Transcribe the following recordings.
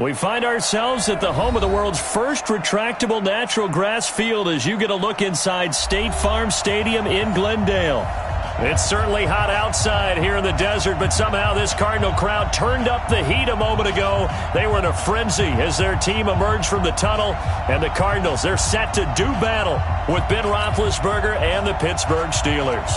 We find ourselves at the home of the world's first retractable natural grass field as you get a look inside State Farm Stadium in Glendale. It's certainly hot outside here in the desert, but somehow this Cardinal crowd turned up the heat a moment ago. They were in a frenzy as their team emerged from the tunnel, and the Cardinals, they're set to do battle with Ben Roethlisberger and the Pittsburgh Steelers.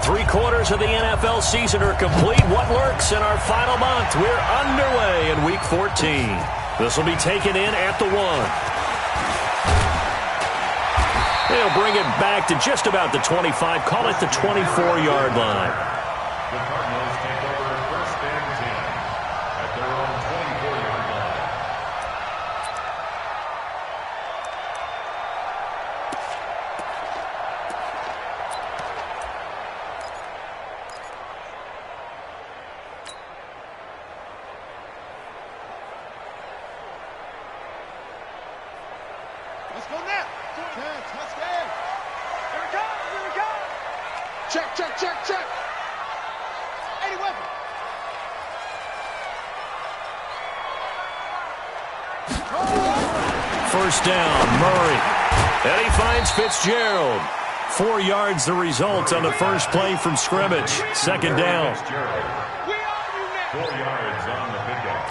3/4 of the NFL season are complete. What lurks in our final month? We're underway in Week 14. This will be taken in at the 1. They'll bring it back to just about the 25, call it the 24-yard line. The Cardinals take over first and 10 at their own 24-yard line. Let's go now. Let's go. Here we go. Here we go. Check, check, check, check. Any weapon. First down, Murray. And he finds Fitzgerald. 4 yards the result on the first play from scrimmage. Second down. 4 yards on the pickup.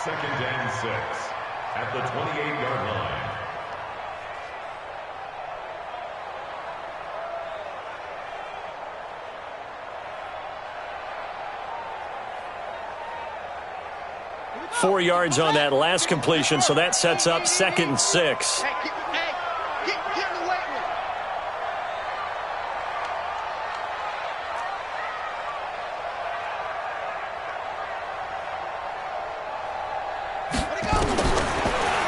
Second and 6 at the 28-yard line. Four yards on that last completion, so that sets up 2nd and 6. Hey, get in the weight room.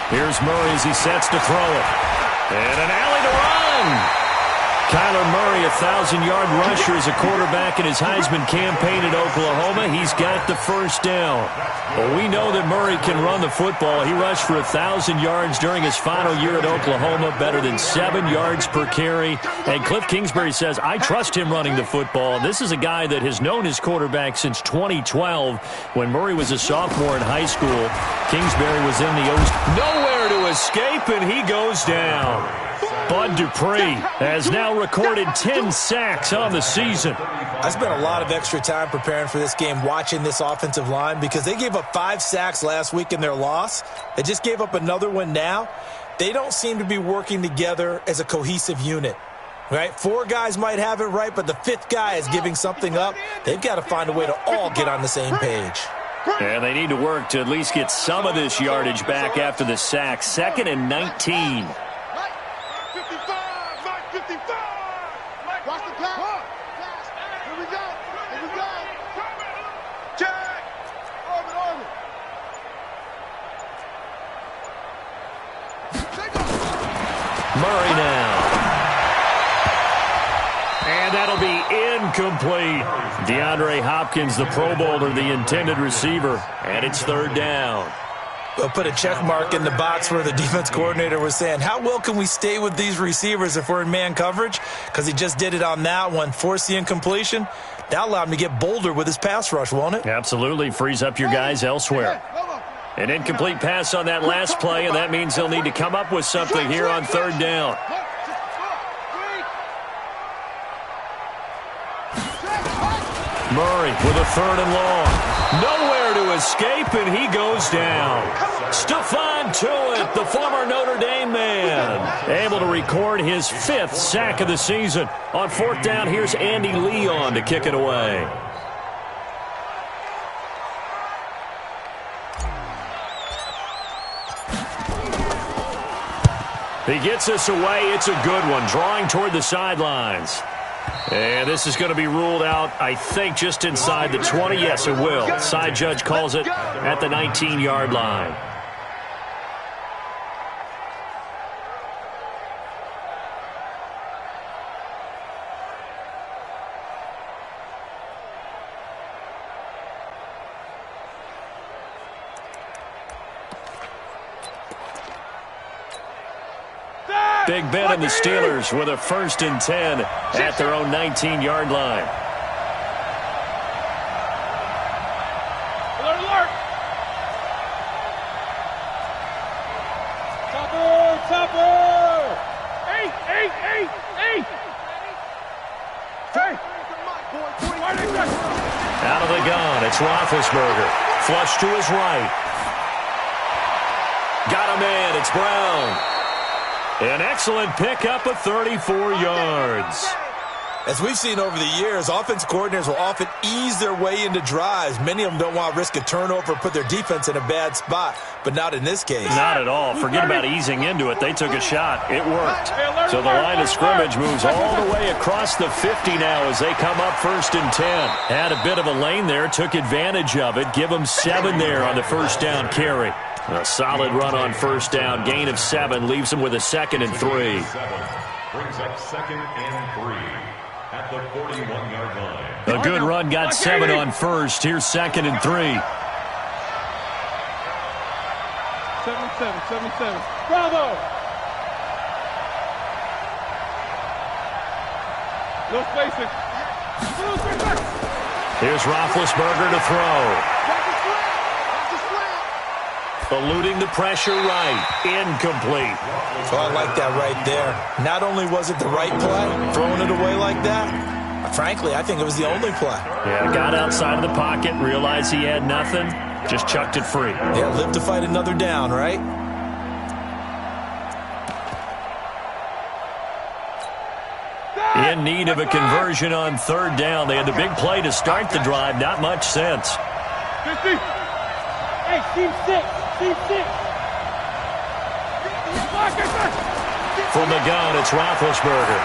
Here's Murray as he sets to throw it. And an alley to run. Kyler Murray, 1,000-yard rusher as a quarterback in his Heisman campaign at Oklahoma. He's got the first down. Well, we know that Murray can run the football. He rushed for 1,000 yards during his final year at Oklahoma, better than 7 yards per carry. And Cliff Kingsbury says, I trust him running the football. This is a guy that has known his quarterback since 2012 when Murray was a sophomore in high school. Kingsbury was in the O's. Nowhere to escape, and he goes down. Bud Dupree has now recorded 10 sacks on the season. I spent a lot of extra time preparing for this game watching this offensive line because they gave up 5 sacks last week in their loss. They just gave up another one now. They don't seem to be working together as a cohesive unit. Right? 4 guys might have it right, but the 5th guy is giving something up. They've got to find a way to all get on the same page. And they need to work to at least get some of this yardage back after the sack. 2nd and 19. Watch the pass. Here we go. Here we go. Check. Orbit. Murray now. And that'll be incomplete. DeAndre Hopkins, the Pro Bowler, the intended receiver. And it's 3rd down. They'll put a check mark in the box where the defense coordinator was saying, how well can we stay with these receivers if we're in man coverage? Because he just did it on that one, forced the incompletion. That allowed him to get bolder with his pass rush, won't it? Absolutely. Frees up your guys elsewhere. An incomplete pass on that last play, and that means they'll need to come up with something here on 3rd down. Murray with a 3rd and long. Nowhere to escape, and he goes down. Stephon Tuitt, the former Notre Dame man, able to record his 5th sack of the season. On 4th down, here's Andy Leon to kick it away. He gets us away. It's a good one, drawing toward the sidelines. And this is going to be ruled out, I think, just inside the 20. Yes, it will. Side judge calls it at the 19-yard line. Big Ben and the Steelers with a 1st and 10 at their own 19-yard line. It's Roethlisberger. Flush to his right. Got a man. It's Brown. An excellent pickup of 34 yards. As we've seen over the years, offense coordinators will often ease their way into drives. Many of them don't want to risk a turnover or put their defense in a bad spot, but not in this case. Not at all. Forget about easing into it. They took a shot. It worked. So the line of scrimmage moves all the way across the 50 now as they come up 1st and 10. Had a bit of a lane there, took advantage of it. Give them 7 there on the first down carry. A solid run on first down. Gain of 7 leaves them with a 2nd and 3. Brings up 2nd and 3. At the 41-yard line. A good run, got 7 on first. Here's 2nd and 3. 7-7. Bravo! No spacing. Here's Roethlisberger to throw. Eluding the pressure right. Incomplete. Oh, I like that right there. Not only was it the right play, throwing it away like that, frankly, I think it was the only play. Yeah, got outside of the pocket, realized he had nothing, just chucked it free. Yeah, live to fight another down, right? In need of a conversion on 3rd down. They had the big play to start the drive. Not much sense. 50. Hey, team 6. From the gun, it's Roethlisberger.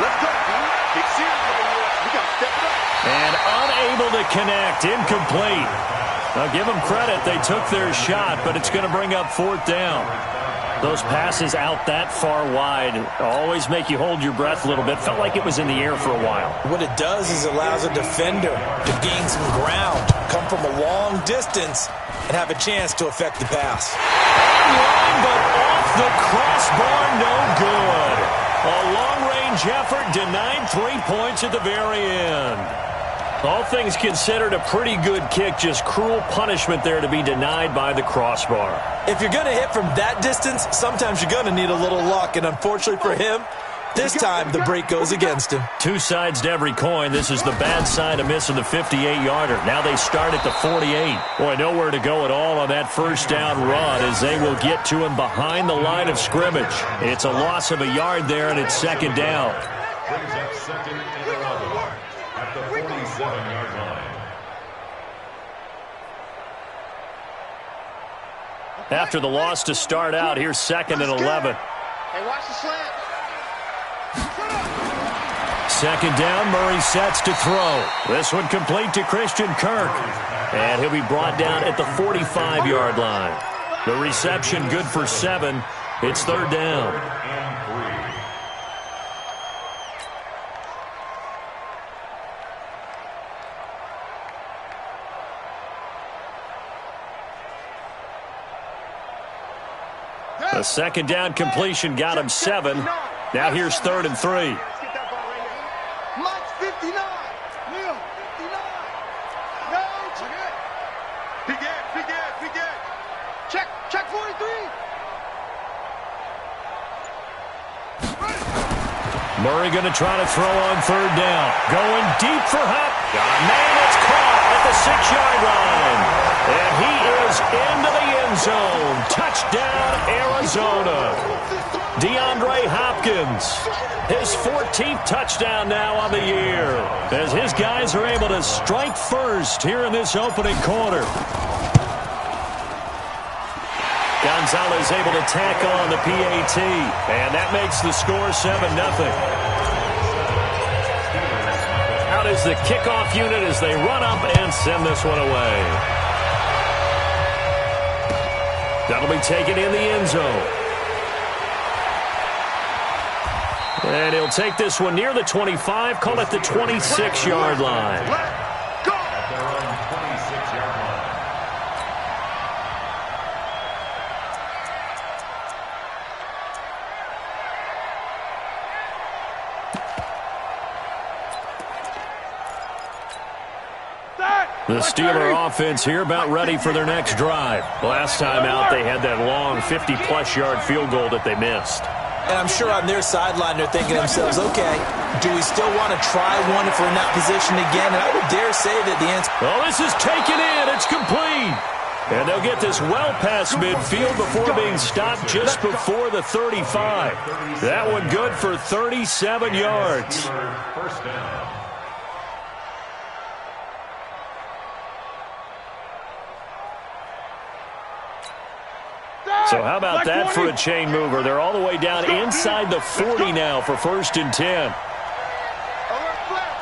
And unable to connect. Incomplete. Now, give them credit. They took their shot, but it's going to bring up 4th down. Those passes out that far wide always make you hold your breath a little bit. Felt like it was in the air for a while. What it does is it allows a defender to gain some ground, come from a long distance, and have a chance to affect the pass. Line, but off the crossbar, no good. A long-range effort denied 3 points at the very end. All things considered, a pretty good kick, just cruel punishment there to be denied by the crossbar. If you're going to hit from that distance, sometimes you're going to need a little luck, and unfortunately for him, this time the break goes against him. 2 sides to every coin. This is the bad side of missing the 58-yarder. Now they start at the 48. Boy, nowhere to go at all on that first down run as they will get to him behind the line of scrimmage. It's a loss of a yard there, and it's 2nd down. Brings up 2nd and 11 at the 47-yard line. After the loss to start out, here's 2nd and 11. Hey, watch the slant. 2nd down, Murray sets to throw. This one complete to Christian Kirk. And he'll be brought down at the 45-yard line. The reception good for 7. It's 3rd down. A 2nd down completion got him 7. Now here's 3rd and 3. Mike 59. Neil 59. No, Piquet. Check 43. Murray going to try to throw on 3rd down. Going deep for Hupp. Man, it's caught at the 6-yard line. And he is into the end zone. Touchdown, Arizona. DeAndre Hopkins, his 14th touchdown now on the year, as his guys are able to strike first here in this opening quarter. Gonzalez able to tack on the PAT, and that makes the score 7-0. Out is the kickoff unit as they run up and send this one away. That'll be taken in the end zone. And he'll take this one near the 25, call it the 26-yard line. At their own 26-yard line. The Steeler offense here about ready for their next drive. Last time out, they had that long 50-plus yard field goal that they missed. And I'm sure on their sideline they're thinking to themselves, okay, do we still want to try one if we're in that position again? And I would dare say that the answer... Oh, this is taken in. It's complete. And they'll get this well past midfield before being stopped just before the 35. That one good for 37 yards. First down. So how about that for a chain mover? They're all the way down inside the 40 now for 1st and 10. Alert flare,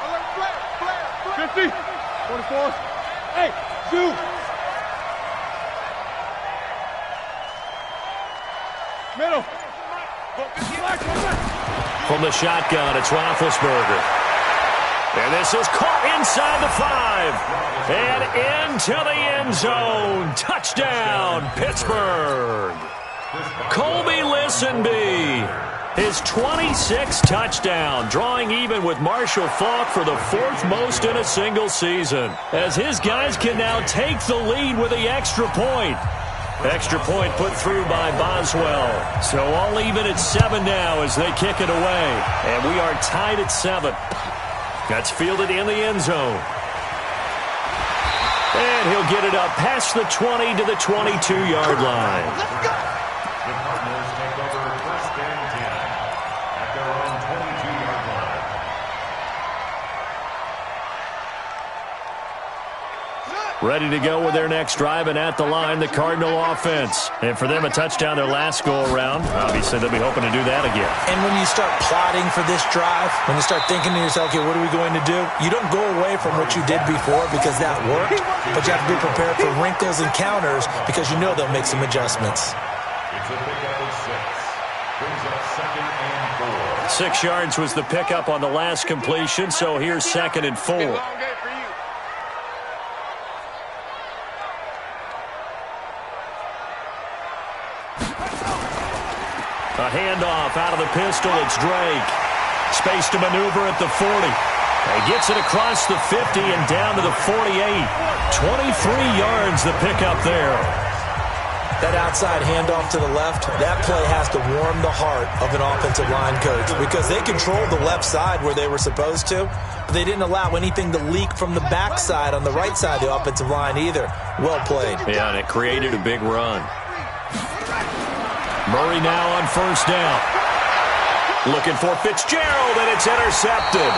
50, 24. Hey, Zoo. Middle. From the shotgun, it's Roethlisberger. And this is caught inside the 5. And into the end zone. Touchdown, Pittsburgh. Colby Listenby, his 26th touchdown, drawing even with Marshall Faulk for the 4th most in a single season, as his guys can now take the lead with the extra point. Extra point put through by Boswell. So all even at 7 now as they kick it away. And we are tied at 7. That's fielded in the end zone. And he'll get it up past the 20 to the 22-yard line. Let's go. The Cardinals take over 1st and 10 at their own 22-yard line. Ready to go with their next drive, and at the line, the Cardinal offense. And for them, a touchdown their last go-around. Obviously, they'll be hoping to do that again. And when you start plotting for this drive, when you start thinking to yourself, okay, what are we going to do? You don't go away from what you did before because that worked, but you have to be prepared for wrinkles and counters because you know they'll make some adjustments. It's a pickup of 6. Brings up 2nd and 4. 6 yards was the pickup on the last completion, so here's 2nd and 4. A handoff out of the pistol. It's Drake. Space to maneuver at the 40. He gets it across the 50 and down to the 48. 23 yards the pickup there. That outside handoff to the left, that play has to warm the heart of an offensive line coach because they controlled the left side where they were supposed to. But they didn't allow anything to leak from the backside on the right side of the offensive line either. Well played. Yeah, and it created a big run. Murray now on 1st down. Looking for Fitzgerald, and it's intercepted.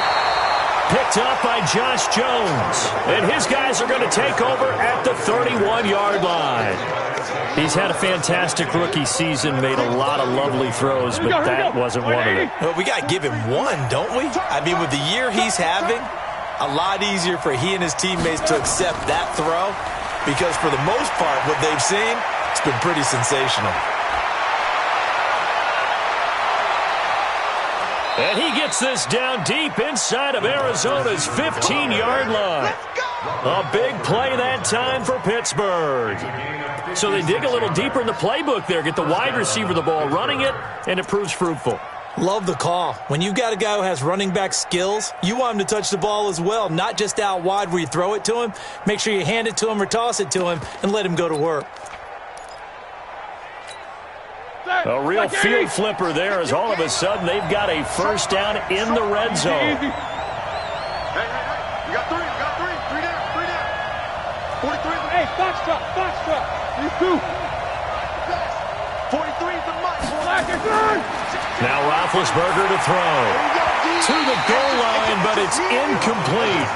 Picked up by Josh Jones. And his guys are going to take over at the 31-yard line. He's had a fantastic rookie season, made a lot of lovely throws, but that wasn't one of them. Well, we got to give him one, don't we? I mean, with the year he's having, a lot easier for he and his teammates to accept that throw because for the most part, what they've seen, it's been pretty sensational. And he gets this down deep inside of Arizona's 15-yard line. A big play that time for Pittsburgh. So they dig a little deeper in the playbook there, get the wide receiver the ball, running it, and it proves fruitful. Love the call. When you got a guy who has running back skills, you want him to touch the ball as well, not just out wide where you throw it to him. Make sure you hand it to him or toss it to him and let him go to work. A real field flipper there as all of a sudden they've got a 1st down in the red zone. Hey, you got 3 down. 43. Hey, foxtrot. You 2. 43 is the mic. Now Roethlisberger to throw. To the goal line, but it's incomplete.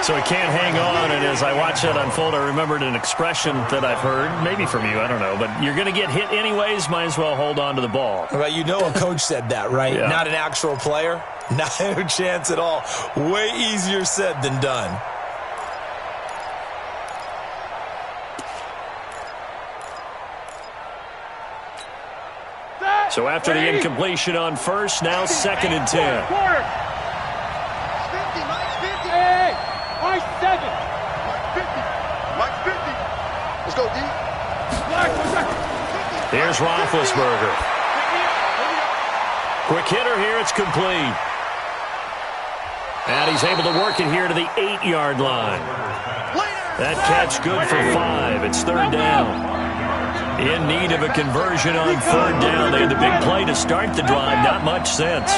So he can't hang on, and as I watch that unfold, I remembered an expression that I've heard, maybe from you, I don't know, but you're going to get hit anyways, might as well hold on to the ball. Well, you know a coach said that, right? Yeah. Not an actual player. Not a chance at all. Way easier said than done. So after the incompletion on 1st, now 2nd and 10. Hey, Mike 7. Mike 50. Let's go, D. Here's Roethlisberger. Quick hitter here, it's complete. And he's able to work it here to the 8-yard line. That catch good for 5. It's 3rd down. In need of a conversion on third down. They had the big play to start the drive. Not much sense.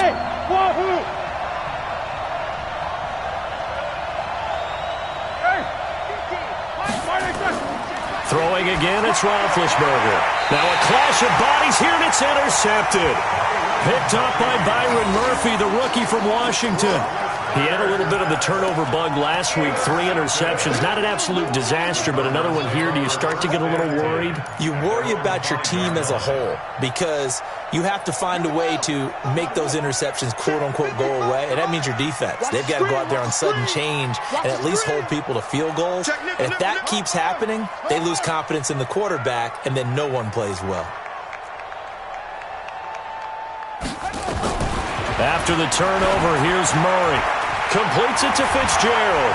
Throwing again, it's Roethlisberger. Now a clash of bodies here, and it's intercepted. Picked up by Byron Murphy, the rookie from Washington. He had a little bit of the turnover bug last week, 3 interceptions. Not an absolute disaster, but another one here. Do you start to get a little worried? You worry about your team as a whole because you have to find a way to make those interceptions, quote-unquote, go away, and that means your defense. They've got to go out there on sudden change and at least hold people to field goals. And if that keeps happening, they lose confidence in the quarterback, and then no one plays well. After the turnover, here's Murray. Completes it to Fitzgerald.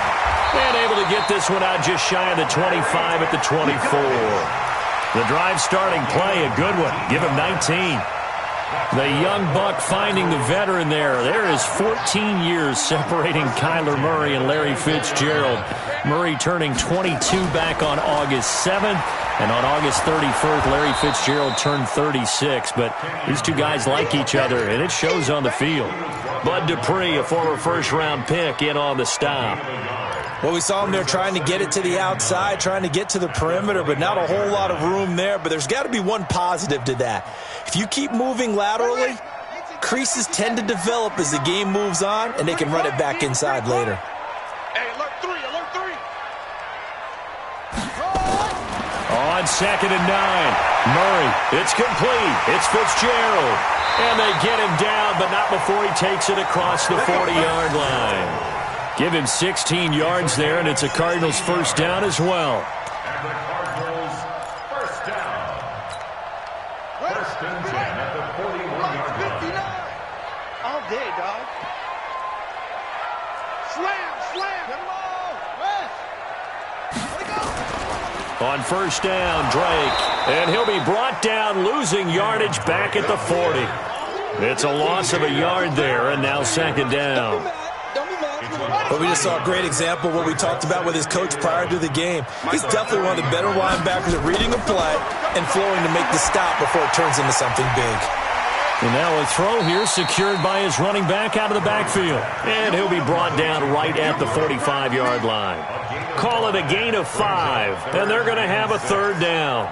And able to get this one out just shy of the 25 at the 24. The drive starting play, a good one. Give him 19. The young buck finding the veteran there. There is 14 years separating Kyler Murray and Larry Fitzgerald. Murray turning 22 back on August 7th. And on August 31st, Larry Fitzgerald turned 36. But these two guys like each other, and it shows on the field. Bud Dupree, a former first-round pick, in on the stop. Well, we saw him there trying to get it to the outside, trying to get to the perimeter, but not a whole lot of room there. But there's got to be one positive to that. If you keep moving laterally, creases tend to develop as the game moves on, and they can run it back inside later. Hey, alert 3, alert 3. On 2nd and 9, Murray, it's complete. It's Fitzgerald. And they get him down, but not before he takes it across the 40-yard line. Give him 16 yards there, and it's a Cardinals first down as well. And the Cardinals first down. First and 10 at the 41-yard line. All day, dog. Slam. Come on. West. Let it go. On first down, Drake. And he'll be brought down, losing yardage back at the 40. It's a loss of a yard there, and now second down. But we just saw a great example of what we talked about with his coach prior to the game. He's definitely one of the better linebackers at reading a play and flowing to make the stop before it turns into something big. And now a throw here secured by his running back out of the backfield. And he'll be brought down right at the 45-yard line. Call it a gain of 5, and they're going to have a third down.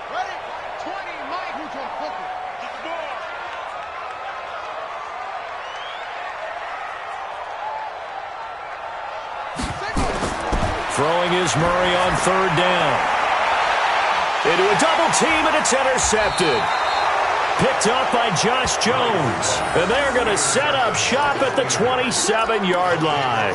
Ready? 20, Mike. Who's on focus? Get the ball. Throwing is Murray on third down. Into a double team, and it's intercepted. Picked up by Josh Jones. And they're going to set up shop at the 27-yard line.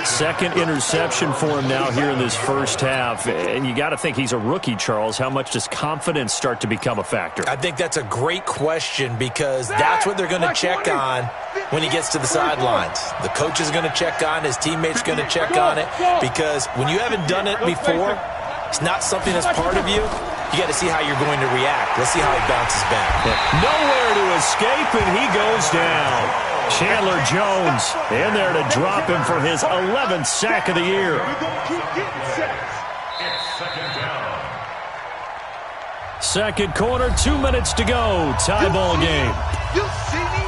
Second interception for him now here in this first half. And you got to think he's a rookie, Charles. How much does confidence start to become a factor? I think that's a great question because that's what they're going to check on when he gets to the sidelines. The coach is going to check on, his teammate's going to check on it, because when you haven't done it before, it's not something that's part of you. You got to see how you're going to react. Let's see how he bounces back. Nowhere to escape, and he goes down. Chandler Jones in there to drop him for his 11th sack of the year. It's second down. Second quarter, 2 minutes to go. Tie ball game. You see me?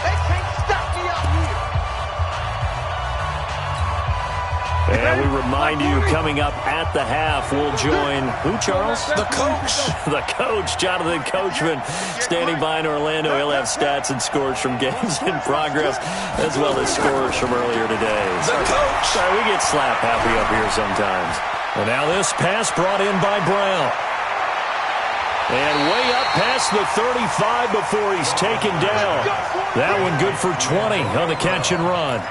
They can't stop me out here. And we remind you, coming up at the half, we'll join who, Charles? The coach. The coach, Jonathan Coachman, standing by in Orlando. He'll have stats and scores from games in progress, as well as scores from earlier today. The coach. Sorry, we get slap happy up here sometimes. And now this pass brought in by Brown. And way up past the 35 before he's taken down. That one good for 20 on the catch and run.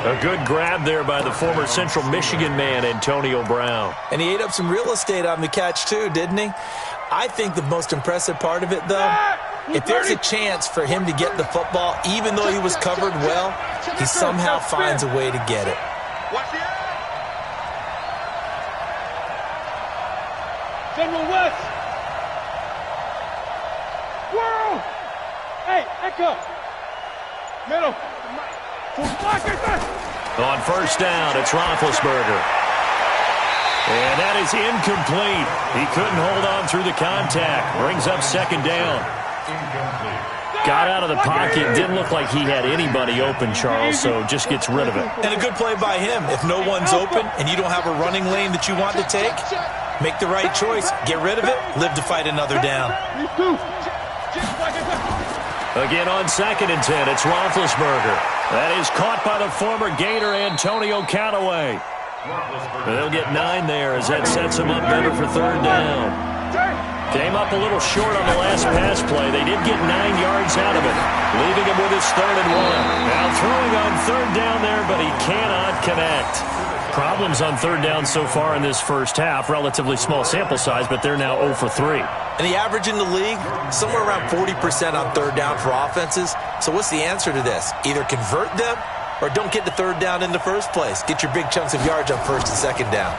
A good grab there by the former Central Michigan man, Antonio Brown. And he ate up some real estate on the catch too, didn't he? I think the most impressive part of it, though, if there's a chance for him to get the football, even though he was covered well, he somehow finds a way to get it. General West. World. Hey, Echo. Middle. On first down, it's Roethlisberger. And that is incomplete. He couldn't hold on through the contact. Brings up second down. Got out of the pocket. Didn't look like he had anybody open, Charles, so just gets rid of it. And a good play by him. If no one's open and you don't have a running lane that you want to take, make the right choice. Get rid of it. Live to fight another down. Again on 2nd and 10, it's Roethlisberger. That is caught by the former Gator Antonio Callaway. They'll get 9 there as that sets him up better for 3rd down. Came up a little short on the last pass play. They did get 9 yards out of it, leaving him with his 3rd and 1. Now throwing on 3rd down there, but he cannot connect. Problems on 3rd down so far in this first half. Relatively small sample size, but they're now 0 for 3. And the average in the league, somewhere around 40% on 3rd down for offenses. So what's the answer to this? Either convert them or don't get the 3rd down in the first place. Get your big chunks of yards on 1st and 2nd down.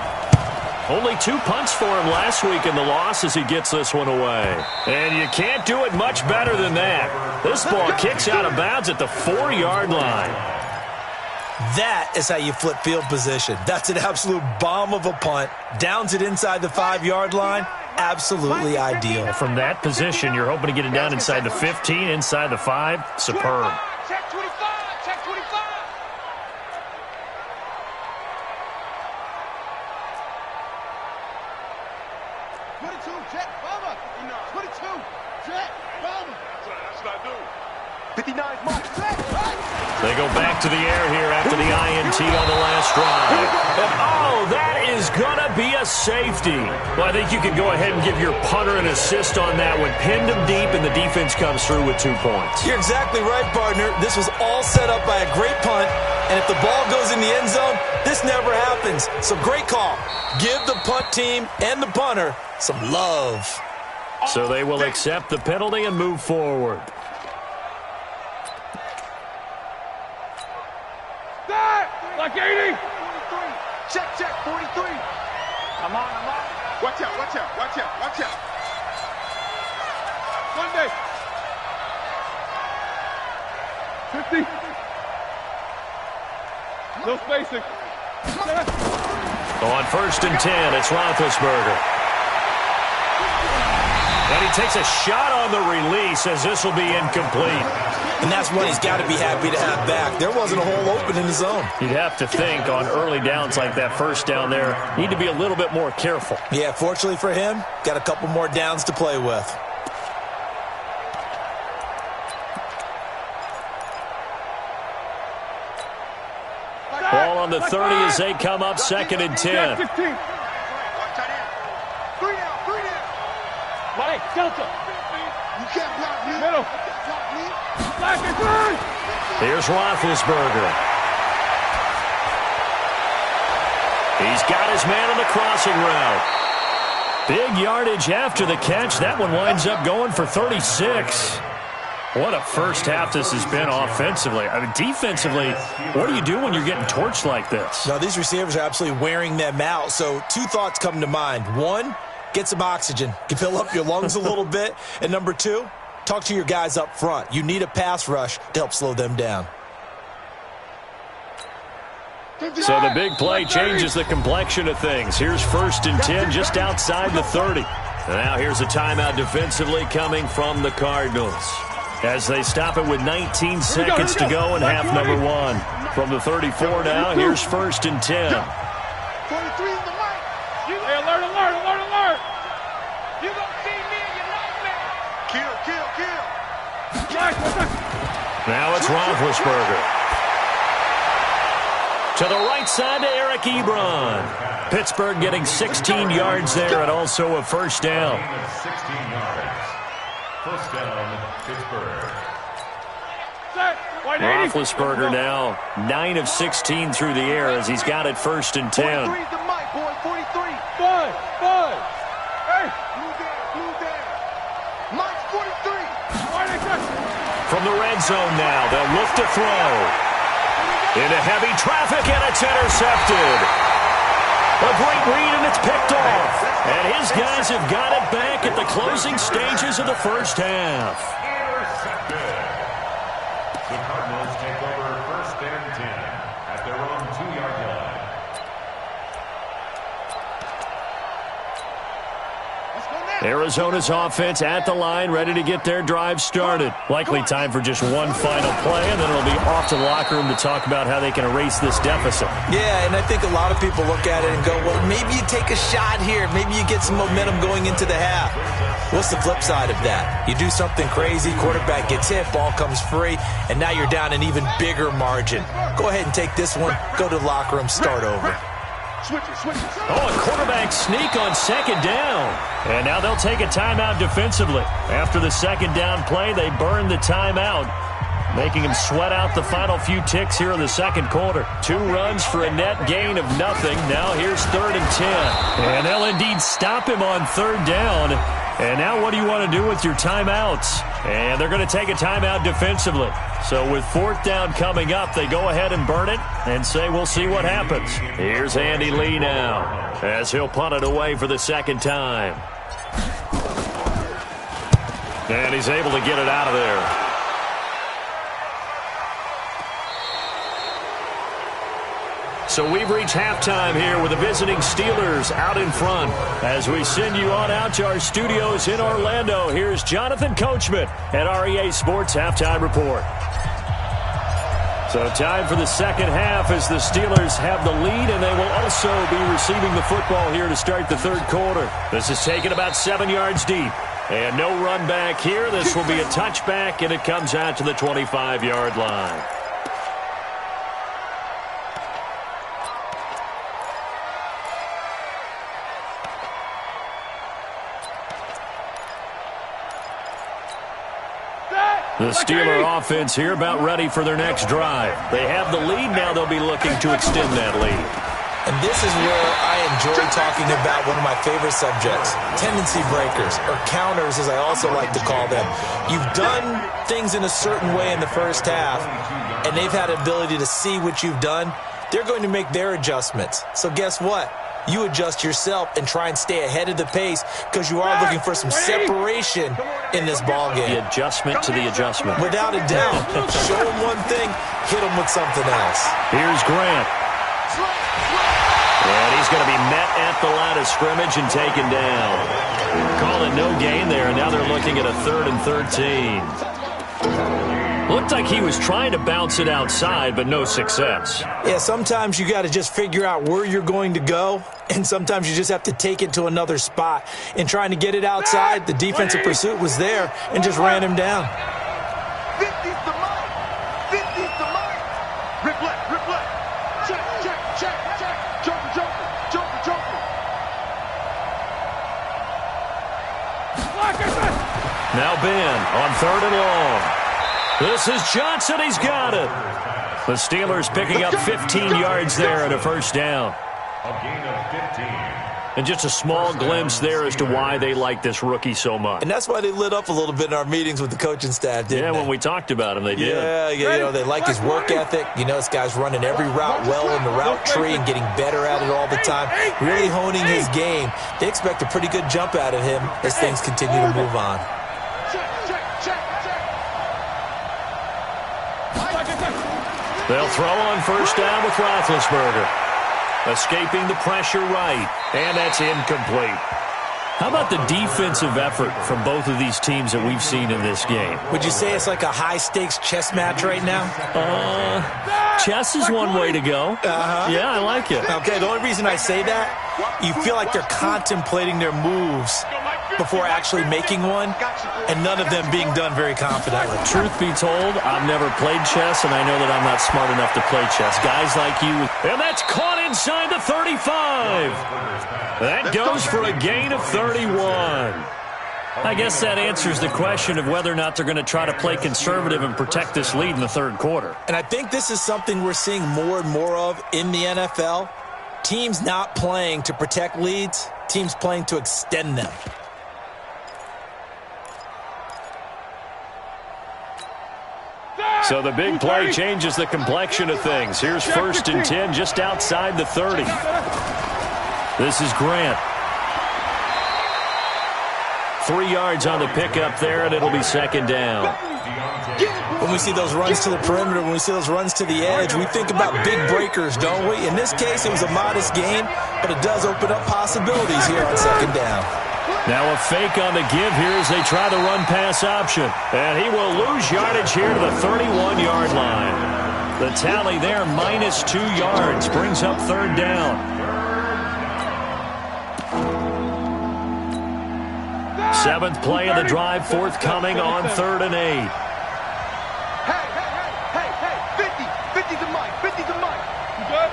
Only 2 punts for him last week in the loss as he gets this one away. And you can't do it much better than that. This ball kicks out of bounds at the 4-yard line. That is how you flip field position. That's an absolute bomb of a punt. Downs it inside the 5-yard line. Absolutely ideal. From that position, you're hoping to get it down inside the 15, inside the 5. Superb. Check 25. Check 25. Check, Bama. 22. Check, Bama. That's what I do. 59's Mike. Check, right. They go back to the air here after the INT on the last drive. And, oh, that is going to be a safety. Well, I think you can go ahead and give your punter an assist on that one. Pinned him deep, and the defense comes through with 2 points. You're exactly right, partner. This was all set up by a great punt, and if the ball goes in the end zone, this never happens. So great call. Give the punt team and the punter some love. So they will accept the penalty and move forward. Like 80. Check, check, 43. I'm on. Watch out. Monday. 50. No spacing. So on 1st and 10, it's Roethlisberger. And he takes a shot on the release as this will be incomplete. And that's one he's got to be happy to have back. There wasn't a hole open in the zone. You'd have to think on early downs like that 1st down there, need to be a little bit more careful. Yeah, fortunately for him, got a couple more downs to play with. Ball on the 30 as they come up 2nd and 10. 15. 3 down. Mike, Delta. You can't block me. Middle. Here's Roethlisberger. He's got his man on the crossing route. Big yardage after the catch. That one winds up going for 36. What a first half this has been offensively. I mean, defensively, what do you do when you're getting torched like this? No, these receivers are absolutely wearing them out. So 2 thoughts come to mind. 1, get some oxygen. You fill up your lungs a little bit. And number 2, talk to your guys up front. You need a pass rush to help slow them down. So the big play changes the complexion of things. Here's 1st and 10 just outside the 30. And now here's a timeout defensively coming from the Cardinals, as they stop it with 19 seconds to go in half number 1. From the 34 now, here's 1st and 10. 23 in the mic. Hey, alert. You don't see me, you know me. Kill. Now it's Roethlisberger. To the right side to Eric Ebron. Pittsburgh getting 16 yards there and also a 1st down. 16 yards. 1st down, Pittsburgh. Roethlisberger now 9 of 16 through the air as he's got it 1st and 10. 43 the mic, boy. 43. Five. Hey. Blue down. Mike's 43. From the red zone now, they'll look to throw. Into heavy traffic, and it's intercepted. A great read, and it's picked off. And his guys have got it back at the closing stages of the first half. Intercepted. The Cardinals take over 1st and 10 at their own 2-yard line. Arizona's offense at the line, ready to get their drive started. Likely time for just one final play, and then it'll be off to the locker room to talk about how they can erase this deficit. Yeah, and I think a lot of people look at it and go, well, maybe you take a shot here. Maybe you get some momentum going into the half. What's the flip side of that? You do something crazy, quarterback gets hit, ball comes free, and now you're down an even bigger margin. Go ahead and take this one, go to the locker room, start over. Oh, a quarterback sneak on second down. And now they'll take a timeout defensively. After the second down play, they burn the timeout, making him sweat out the final few ticks here in the second quarter. 2 runs for a net gain of nothing. Now here's 3rd and 10. And they'll indeed stop him on 3rd down. And now what do you want to do with your timeouts? And they're going to take a timeout defensively. So with 4th down coming up, they go ahead and burn it and say we'll see what happens. Here's Andy Lee now as he'll punt it away for the second time. And he's able to get it out of there. So we've reached halftime here with the visiting Steelers out in front. As we send you on out to our studios in Orlando, here's Jonathan Coachman at REA Sports Halftime Report. So time for the second half as the Steelers have the lead, and they will also be receiving the football here to start the third quarter. This is taken about 7 yards deep. And no run back here. This will be a touchback, and it comes out to the 25-yard line. The Steeler offense here about ready for their next drive. They have the lead. Now they'll be looking to extend that lead. And this is where I enjoy talking about one of my favorite subjects, tendency breakers, or counters as I also like to call them. You've done things in a certain way in the first half, and they've had the ability to see what you've done. They're going to make their adjustments. So guess what? You adjust yourself and try and stay ahead of the pace because you are looking for some separation in this ballgame. The adjustment to the adjustment. Without a doubt. Show them one thing, hit them with something else. Here's Grant. And he's going to be met at the line of scrimmage and taken down. Call it no gain there, and now they're looking at a 3rd and 13. Looked like he was trying to bounce it outside, but no success. Yeah, sometimes you got to just figure out where you're going to go, and sometimes you just have to take it to another spot. In trying to get it outside, the defensive pursuit was there and just ran him down. 50's the mark. 50's the mark. Rip left. Check. Joker. Now Ben on 3rd and long. This is Johnson. He's got it. The Steelers picking up 15 yards there and a first down. A gain of 15. And just a small glimpse there as to why they like this rookie so much. And that's why they lit up a little bit in our meetings with the coaching staff, didn't they? Yeah, when we talked about him, they did. Yeah, you know, they like his work ethic. You know, this guy's running every route well in the route tree and getting better at it all the time, really honing his game. They expect a pretty good jump out of him as things continue to move on. They'll throw on first down with Roethlisberger. Escaping the pressure right, and that's incomplete. How about the defensive effort from both of these teams that we've seen in this game? Would you say it's like a high-stakes chess match right now? Chess is one way to go. Yeah, I like it. Okay, the only reason I say that, you feel like they're contemplating their moves before actually making one, and none of them being done very confidently. Truth be told, I've never played chess, and I know that I'm not smart enough to play chess. Guys like you, and that's caught inside the 35. That goes for a gain of 31. I guess that answers the question of whether or not they're going to try to play conservative and protect this lead in the third quarter. And I think this is something we're seeing more and more of in the NFL. Teams not playing to protect leads, teams playing to extend them. So the big play changes the complexion of things. Here's 1st and 10 just outside the 30. This is Grant. 3 yards on the pickup there, and it'll be 2nd down. When we see those runs to the perimeter, when we see those runs to the edge, we think about big breakers, don't we? In this case, it was a modest gain, but it does open up possibilities here on 2nd down. Now a fake on the give here as they try the run-pass option. And he will lose yardage here to the 31-yard line. The tally there, -2 yards, brings up third down. Seventh play of the drive forthcoming on 3rd and 8. Hey, 50 to Mike, 50 to Mike. You good?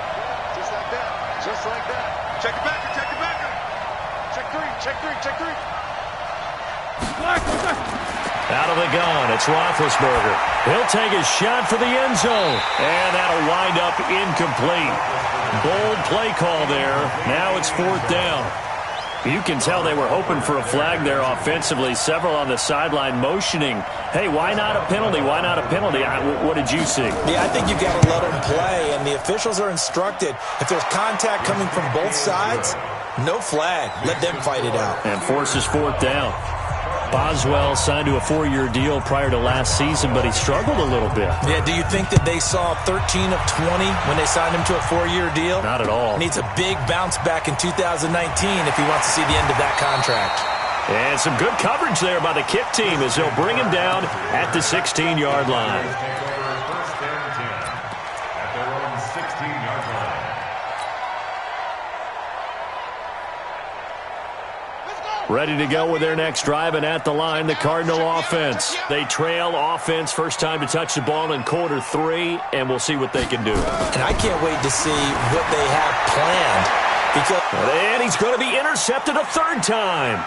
Just like that, just like that. Check it back, check it back. Check three. Out of the gun, it's Roethlisberger. He'll take his shot for the end zone. And that'll wind up incomplete. Bold play call there. Now it's 4th down. You can tell they were hoping for a flag there offensively. Several on the sideline motioning, hey, why not a penalty? Why not a penalty? What did you see? Yeah, I think you've got to let them play, and the officials are instructed. If there's contact coming from both sides, no flag. Let them fight it out. And forces 4th down. Boswell signed to a 4-year deal prior to last season, but he struggled a little bit. Yeah, do you think that they saw 13 of 20 when they signed him to a 4-year deal? Not at all. Needs a big bounce back in 2019 if he wants to see the end of that contract. And some good coverage there by the kick team as they'll bring him down at the 16-yard line. First and 10 at their own 16-yard line. Ready to go with their next drive, and at the line, the Cardinal offense. They trail offense, first time to touch the ball in quarter 3, and we'll see what they can do. And I can't wait to see what they have planned. And he's going to be intercepted a 3rd time.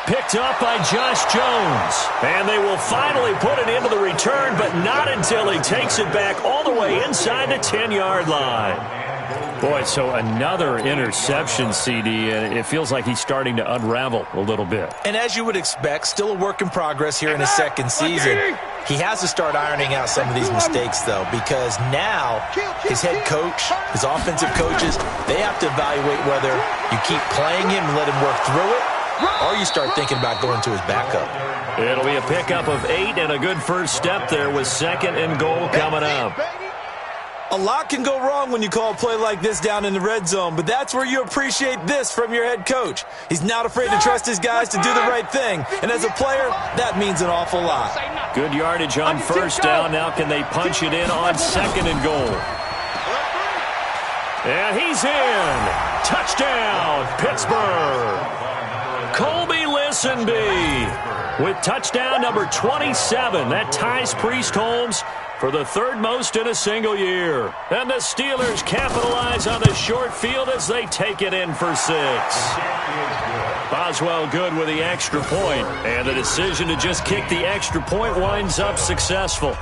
Picked up by Josh Jones. And they will finally put it into the return, but not until he takes it back all the way inside the 10-yard line. Boy, so another interception, CD, and it feels like he's starting to unravel a little bit. And as you would expect, still a work in progress here in his second season. He has to start ironing out some of these mistakes, though, because now his head coach, his offensive coaches, they have to evaluate whether you keep playing him and let him work through it, or you start thinking about going to his backup. It'll be a pickup of 8 and a good first step there with 2nd and goal coming up. A lot can go wrong when you call a play like this down in the red zone, but that's where you appreciate this from your head coach. He's not afraid to trust his guys to do the right thing, and as a player, that means an awful lot. Good yardage on first down. Now can they punch it in on 2nd and goal? And he's in. Touchdown, Pittsburgh. Colby Listenby with touchdown number 27. That ties Priest Holmes for the 3rd most in a single year. And the Steelers capitalize on the short field as they take it in for 6. Boswell good with the extra point, and the decision to just kick the extra point winds up successful.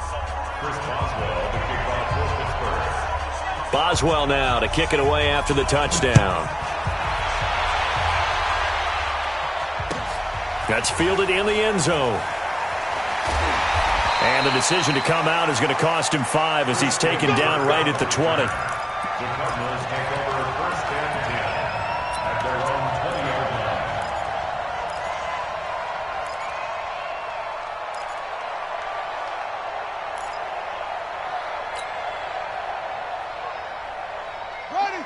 Boswell now to kick it away after the touchdown. That's fielded in the end zone. And the decision to come out is going to cost him 5 as he's taken down right at the 20. The Cardinals take over 1st and 10 at their own 20-yard line.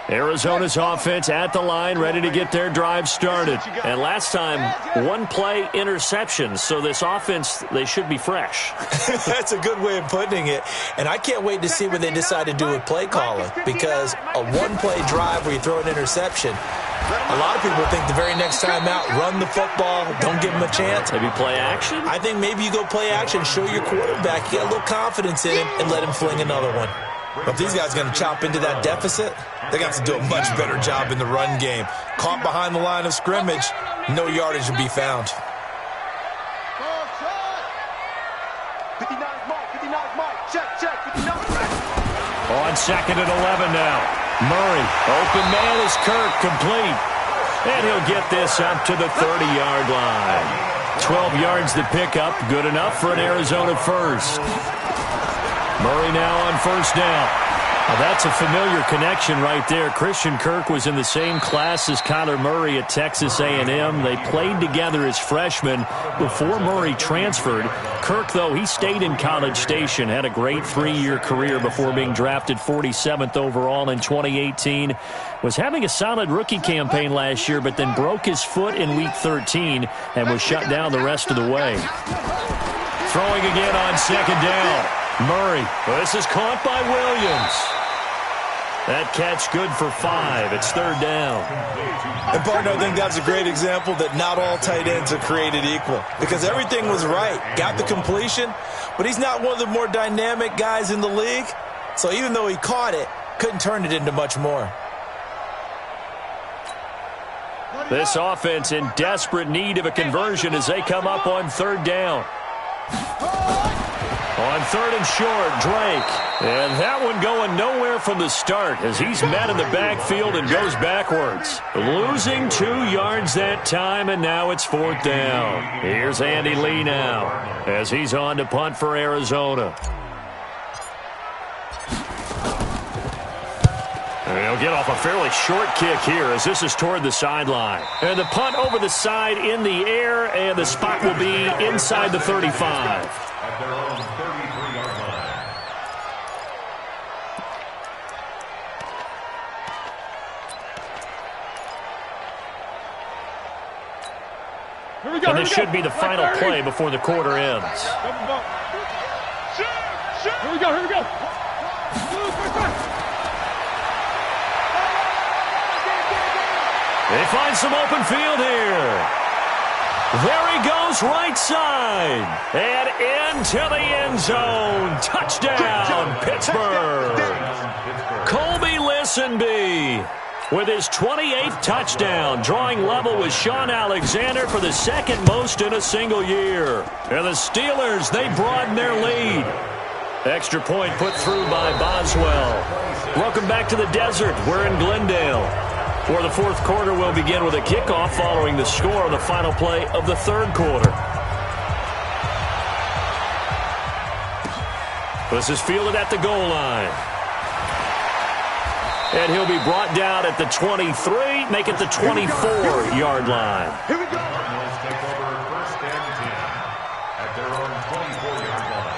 Arizona's offense at the line, ready to get their drive started. And last time, 1-play interception, so this offense, they should be fresh. That's a good way of putting it. And I can't wait to see what they decide to do with play calling, because a 1-play drive where you throw an interception, a lot of people think the very next time out, run the football, don't give them a chance. Maybe play action? I think maybe you go play action, show your quarterback, you get a little confidence in him, and let him fling another one. But if these guys are going to chop into that deficit, they're going to have to do a much better job in the run game. Caught behind the line of scrimmage, no yardage will be found. 59 Mike, check, 59 On 2nd and 11 now. Murray, open man is Kirk, complete. And he'll get this up to the 30-yard line. 12 yards to pick up, good enough for an Arizona first. Murray now on first down. Well, that's a familiar connection right there. Christian Kirk was in the same class as Kyler Murray at Texas A&M. They played together as freshmen before Murray transferred. Kirk, though, he stayed in College Station, had a great 3-year career before being drafted 47th overall in 2018. Was having a solid rookie campaign last year, but then broke his foot in Week 13 and was shut down the rest of the way. Throwing again on second down. Murray. This is caught by Williams. That catch good for 5. It's third down. And, partner, I think that's a great example that not all tight ends are created equal because everything was right. Got the completion, but he's not one of the more dynamic guys in the league. So even though he caught it, couldn't turn it into much more. This offense in desperate need of a conversion as they come up on third down. On third and short, Drake. And that one going nowhere from the start as he's met in the backfield and goes backwards. Losing 2 yards that time, and now it's fourth down. Here's Andy Lee now as he's on to punt for Arizona. He'll get off a fairly short kick here as this is toward the sideline. And the punt over the side in the air, and the spot will be inside the 35. At their own 33-yard line. And this should be the final play before the quarter ends. Here we go. They find some open field here. There he goes, right side. And into the end zone. Touchdown, Pittsburgh. Colby Listenby with his 28th touchdown, drawing level with Sean Alexander for the second most in a single year. And the Steelers, they broaden their lead. Extra point put through by Boswell. Welcome back to the desert. We're in Glendale. For the fourth quarter, we'll begin with a kickoff following the score of the final play of the third quarter. This is fielded at the goal line. And he'll be brought down at the 23, make it the 24-yard line. Here we go. Cardinals take over first and 10 at their own 24-yard line.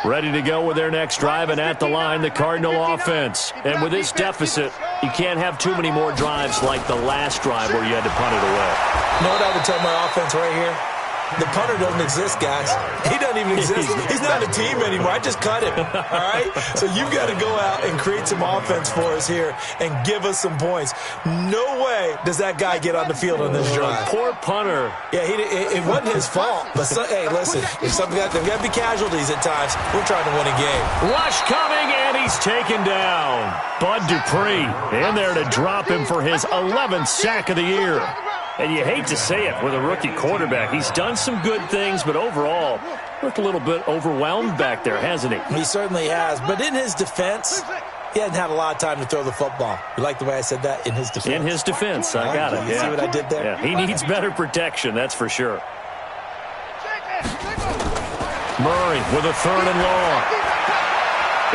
Ready to go with their next drive, and at the line, the Cardinal offense. And with this deficit, you can't have too many more drives like the last drive where you had to punt it away. You know what I would tell my offense right here? The punter doesn't exist, guys. He doesn't even exist. He's not a team anymore. I just cut him, all right? So you've got to go out and create some offense for us here and give us some points. No way does that guy get on the field on this drive. Poor punter. Yeah, it wasn't his fault. But, hey, listen, there's got to be casualties at times. We're trying to win a game. Rush coming, and he's taken down. Bud Dupree in there to drop him for his 11th sack of the year. And you hate to say it with a rookie quarterback. He's done some good things, but overall, looked a little bit overwhelmed back there, hasn't he? He certainly has. But in his defense, he hasn't had a lot of time to throw the football. You like the way I said that? In his defense. In his defense. I got it. You see what I did there? Yeah, he needs better protection, that's for sure. Murray with a third and long.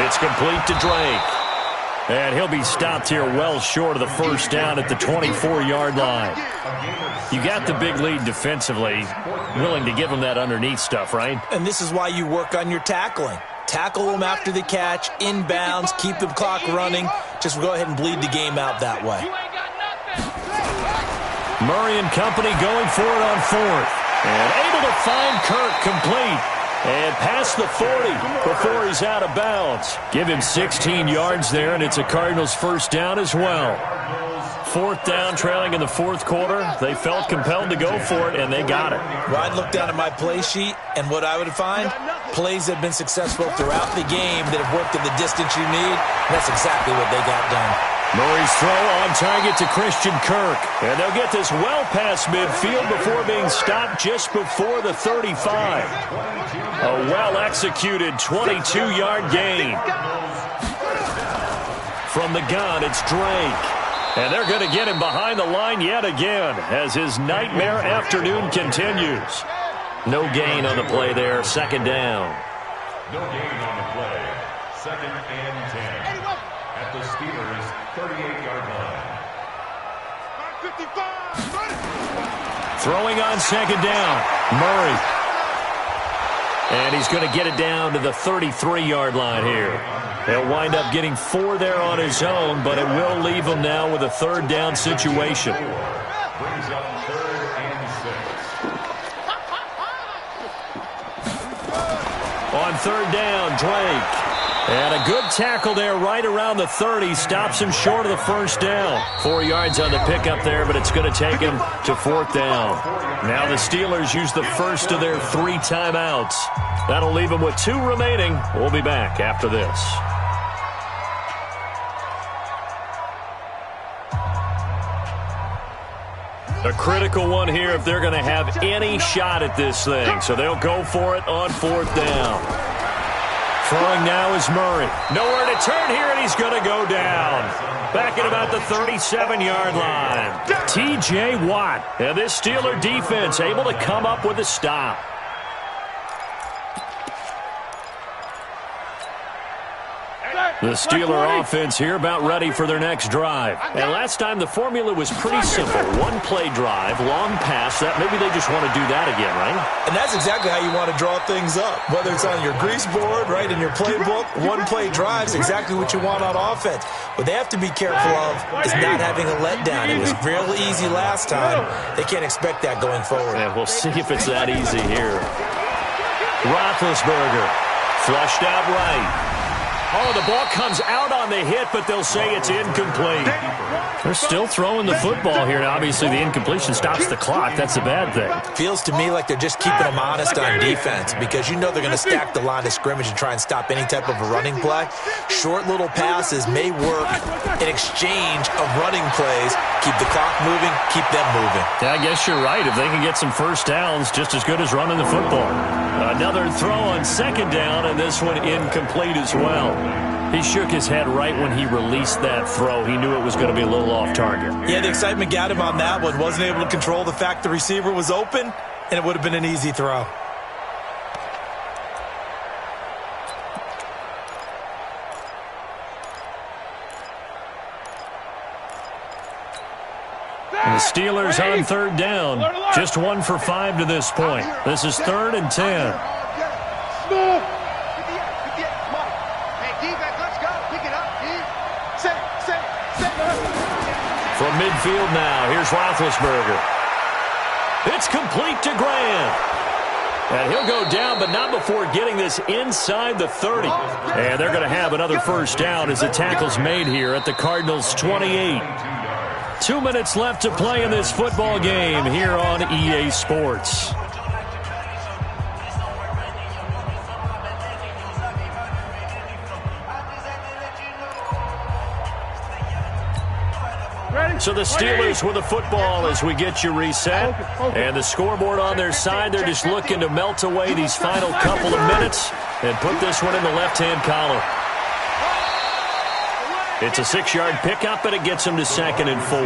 It's complete to Drake. And he'll be stopped here well short of the first down at the 24-yard line. You got the big lead defensively, willing to give him that underneath stuff, right? And this is why you work on your tackling. Tackle them after the catch, inbounds, keep the clock running. Just go ahead and bleed the game out that way. Murray and company going for it on fourth. And able to find Kirk complete. And past the 40 before he's out of bounds. Give him 16 yards there, and it's a Cardinals first down as well. Fourth down, trailing in the fourth quarter. They felt compelled to go for it, and they got it. Well, I'd look down at my play sheet, and what I would find, plays that have been successful throughout the game that have worked in the distance you need. That's exactly what they got done. Murray's throw on target to Christian Kirk. And they'll get this well past midfield before being stopped just before the 35. A well-executed 22-yard gain. From the gun, it's Drake. And they're going to get him behind the line yet again as his nightmare afternoon continues. No gain on the play there. Second down. No gain on the play. Second and 10. At the Steelers' 38-yard line. 55. Throwing on second down. Murray. And he's going to get it down to the 33-yard line here. He'll wind up getting 4 there on his own, but it will leave him now with a third down situation. Brings up third and 6. On third down, Drake. And a good tackle there right around the 30. Stops him short of the first down. 4 yards on the pickup there, but it's going to take him to fourth down. Now the Steelers use the first of their 3 timeouts. That'll leave them with 2 remaining. We'll be back after this. A critical one here if they're going to have any shot at this thing. So they'll go for it on fourth down. Throwing now is Murray. Nowhere to turn here, and he's going to go down. Back at about the 37-yard line. T.J. Watt. And this Steeler defense able to come up with a stop. The Steeler offense here about ready for their next drive. And last time the formula was pretty simple. 1-play drive, long pass. That maybe they just want to do that again, right? And that's exactly how you want to draw things up. Whether it's on your grease board, right, in your playbook, 1-play drive is exactly what you want on offense. What they have to be careful of is not having a letdown. It was real easy last time. They can't expect that going forward. And we'll see if it's that easy here. Roethlisberger flushed out right. Oh, the ball comes out on the hit, but they'll say it's incomplete. They're still throwing the football here. Now, obviously, the incompletion stops the clock. That's a bad thing. Feels to me like they're just keeping them honest on defense because you know they're going to stack the line of scrimmage and try and stop any type of a running play. Short little passes may work in exchange of running plays. Keep the clock moving, keep them moving. Yeah, I guess you're right. If they can get some first downs, just as good as running the football. Another throw on second down, and this one incomplete as well. He shook his head right when he released that throw. He knew it was going to be a little off target. Yeah, the excitement got him on that one. Wasn't able to control the fact the receiver was open, and it would have been an easy throw. And the Steelers on third down. Just 1 for 5 to this point. This is 3rd and 10. From midfield now, here's Roethlisberger. It's complete to Grant. And he'll go down, but not before getting this inside the 30. And they're going to have another first down as the tackle's made here at the Cardinals' 28. 2 minutes left to play in this football game here on EA Sports. So the Steelers with the football as we get you reset. And the scoreboard on their side, they're just looking to melt away these final couple of minutes and put this one in the left-hand column. It's a 6-yard pickup, and it gets them to 2nd and 4.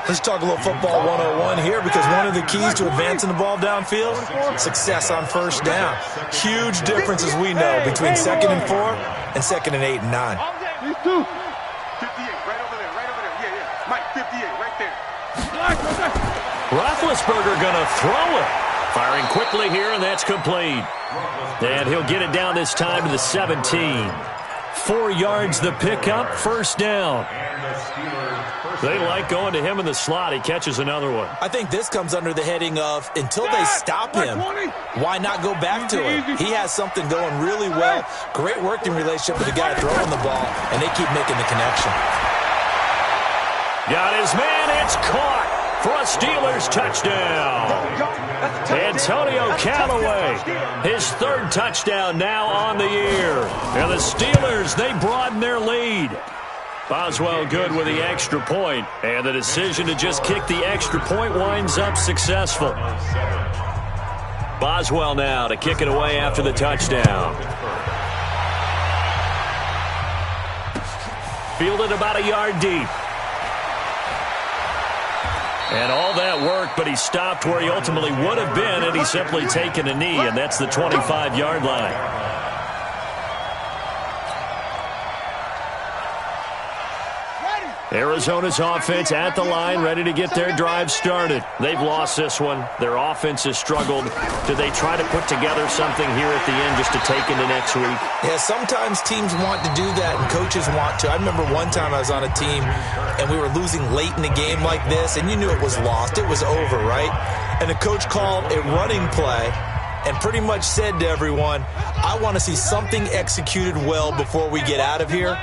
Let's talk a little football 101 here because one of the keys to advancing the ball downfield, success on first down. Huge difference, as we know, between 2nd and 4 and 2nd and 8 and 9. 58, right over there, right over there. Yeah. Mike, 58, right there. Roethlisberger going to throw it. Firing quickly here, and that's complete. And he'll get it down this time to the 17. 4 yards the pickup, first down. They like going to him in the slot. He catches another one. I think this comes under the heading of until they stop him, why not go back to him? He has something going really well. Great working relationship with the guy throwing the ball, and they keep making the connection. Got his man. It's caught for a Steelers touchdown. Antonio Callaway, his 3rd touchdown now on the year. And the Steelers, they broaden their lead. Boswell good with the extra point, and the decision to just kick the extra point winds up successful. Boswell now to kick it away after the touchdown. Fielded about a yard deep. And all that work, but he stopped where he ultimately would have been had he simply taken a knee, and that's the 25-yard line. Arizona's offense at the line, ready to get their drive started. They've lost this one. Their offense has struggled. Do they try to put together something here at the end just to take into next week? Yeah, sometimes teams want to do that and coaches want to. I remember one time I was on a team and we were losing late in a game like this, and you knew it was lost. It was over, right? And the coach called a running play and pretty much said to everyone, I want to see something executed well before we get out of here.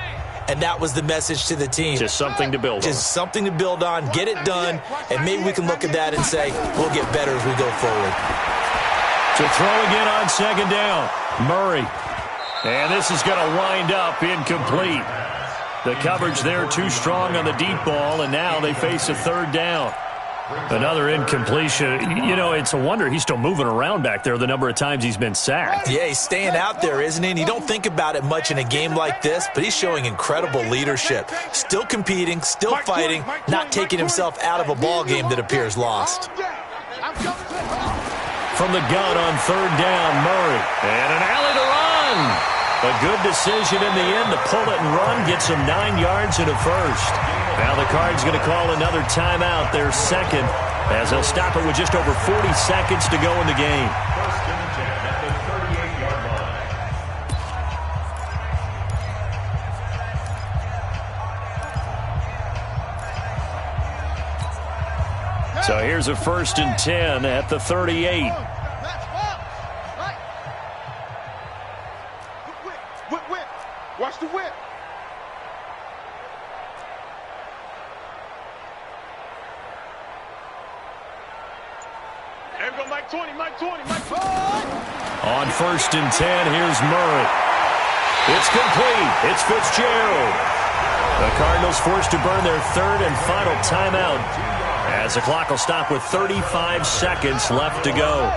And that was the message to the team. Just something to build on. Just something to build on, get it done, and maybe we can look at that and say, we'll get better as we go forward. To throw again on second down, Murray. And this is going to wind up incomplete. The coverage there too strong on the deep ball, and now they face a third down. Another incompletion. You know, it's a wonder he's still moving around back there the number of times he's been sacked. Yeah, he's staying out there, isn't he? And you don't think about it much in a game like this, but he's showing incredible leadership. Still competing, still fighting, not taking himself out of a ball game that appears lost. From the gun on third down, Murray. And an alley to run. A good decision in the end to pull it and run, gets him 9 yards and a first. Now the Cards going to call another timeout, their second, as they'll stop it with just over 40 seconds to go in the game. First and 10 at the 38-yard line. So here's a first and 10 at the 38. Whip. Watch the whip. There we go, Mike 20. On first and 10, here's Murray. It's complete. It's Fitzgerald. The Cardinals forced to burn their third and final timeout, as the clock will stop with 35 seconds left to go.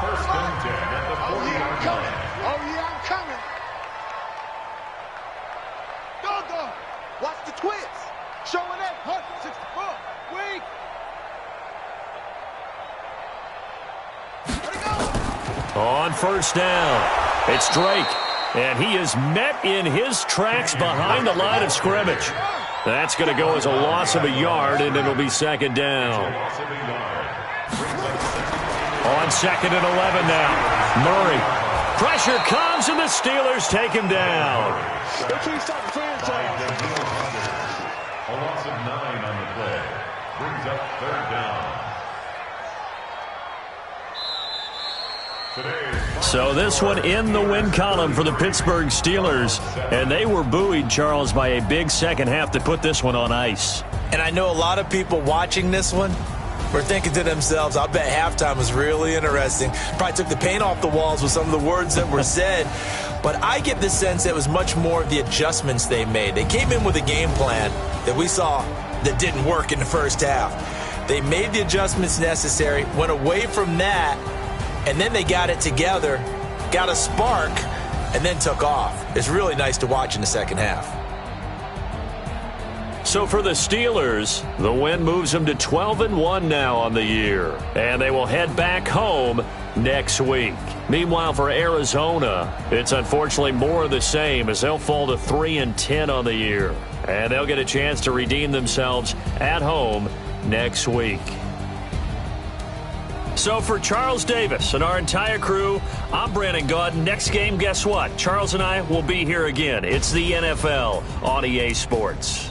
First and 10 at the 40-yard line. Oh, yeah, I'm coming. Go. Watch the twist. Showing that. 164. Weak. On first down, it's Drake, and he is met in his tracks behind the line of scrimmage. That's going to go as a loss of a yard, and it'll be second down. On second and 11 now, Murray. Pressure comes, and the Steelers take him down. A loss of 9 on the play. Brings up third down. So this one in the win column for the Pittsburgh Steelers. And they were buoyed, Charles, by a big second half to put this one on ice. And I know a lot of people watching this one were thinking to themselves, I'll bet halftime was really interesting. Probably took the paint off the walls with some of the words that were said. But I get the sense that it was much more of the adjustments they made. They came in with a game plan that we saw that didn't work in the first half. They made the adjustments necessary, went away from that, and then they got it together, got a spark, and then took off. It's really nice to watch in the second half. So for the Steelers, the win moves them to 12-1 now on the year. And they will head back home next week. Meanwhile, for Arizona, it's unfortunately more of the same as they'll fall to 3-10 on the year. And they'll get a chance to redeem themselves at home next week. So for Charles Davis and our entire crew, I'm Brandon Gaudin. Next game, guess what? Charles and I will be here again. It's the NFL on EA Sports.